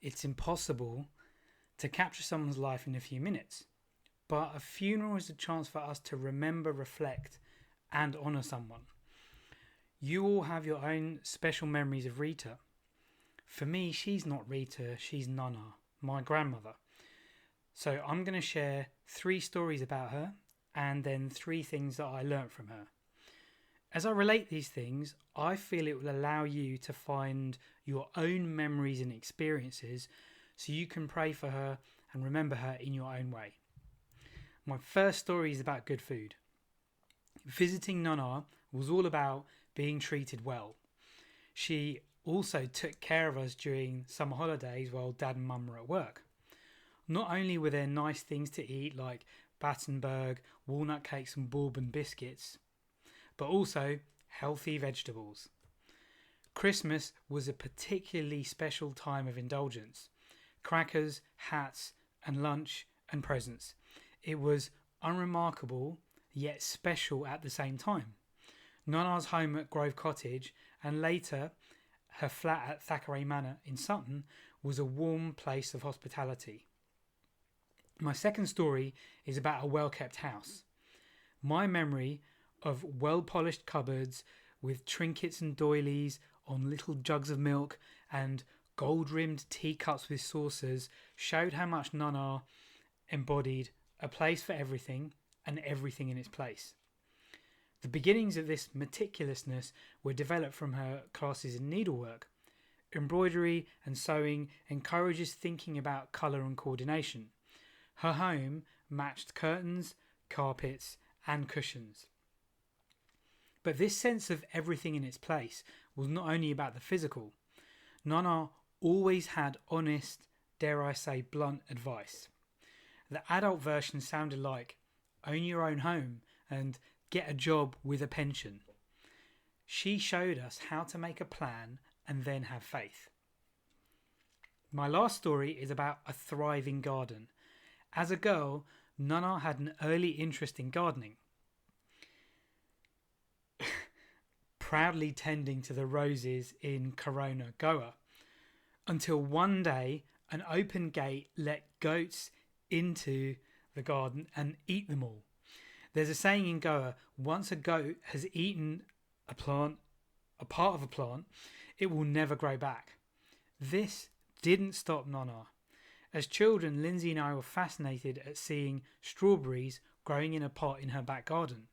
It's impossible to capture someone's life in a few minutes, but a funeral is a chance for us to remember, reflect, and honour someone. You all have your own special memories of Rita. For me, she's not Rita, she's Nana, my grandmother. So I'm going to share 3 stories about her and then 3 things that I learnt from her. As I relate these things, I feel it will allow you to find your own memories and experiences so you can pray for her and remember her in your own way. My first story is about good food. Visiting Nana was all about being treated well. She also took care of us during summer holidays while Dad and Mum were at work. Not only were there nice things to eat like Battenberg, walnut cakes and bourbon biscuits, but also healthy vegetables. Christmas was a particularly special time of indulgence. Crackers, hats, and lunch and presents. It was unremarkable yet special at the same time. Nana's home at Grove Cottage and later her flat at Thackeray Manor in Sutton was a warm place of hospitality. My second story is about a well-kept house. My memory of well-polished cupboards with trinkets and doilies on little jugs of milk and gold-rimmed teacups with saucers showed how much Nana embodied a place for everything and everything in its place. The beginnings of this meticulousness were developed from her classes in needlework. Embroidery and sewing encourages thinking about colour and coordination. Her home matched curtains, carpets and cushions. But this sense of everything in its place was not only about the physical. Nana always had honest, dare I say blunt advice. The adult version sounded like own your own home and get a job with a pension. She showed us how to make a plan and then have faith. My last story is about a thriving garden. As a girl, Nana had an early interest in gardening. Proudly tending to the roses in Corona, Goa, until one day an open gate let goats into the garden and eat them all. There's a saying in Goa, once a goat has eaten a part of a plant, it will never grow back. This didn't stop Nana. As children, Lindsay and I were fascinated at seeing strawberries growing in a pot in her back garden.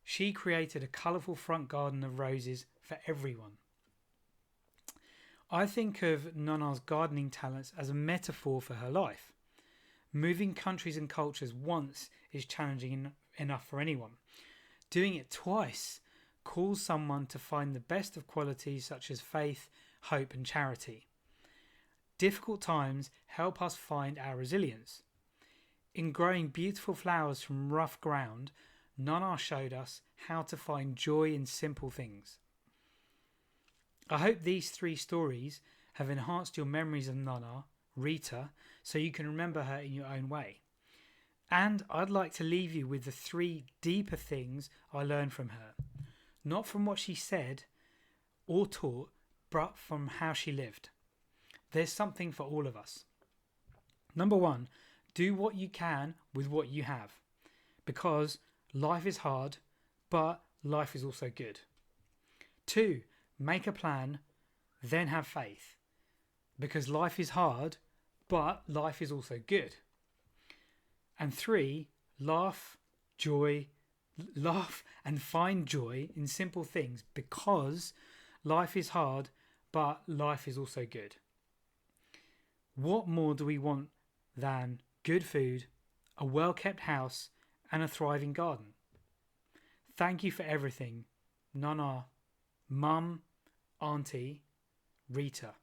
She created a colourful front garden of roses for everyone. I think of Nana's gardening talents as a metaphor for her life. Moving countries and cultures once is challenging enough for anyone. Doing it twice calls someone to find the best of qualities such as faith, hope and charity. Difficult times help us find our resilience. In growing beautiful flowers from rough ground, Nana showed us how to find joy in simple things. I hope these 3 stories have enhanced your memories of Nana, Rita, so you can remember her in your own way. And I'd like to leave you with the 3 deeper things I learned from her. Not from what she said or taught, but from how she lived. There's something for all of us. Number 1, do what you can with what you have. Because life is hard, but life is also good. 2, make a plan, then have faith. Because life is hard, but life is also good. And 3, laugh and find joy in simple things because life is hard, but life is also good. What more do we want than good food, a well-kept house, and a thriving garden? Thank you for everything, Nana, Mum, Auntie, Rita.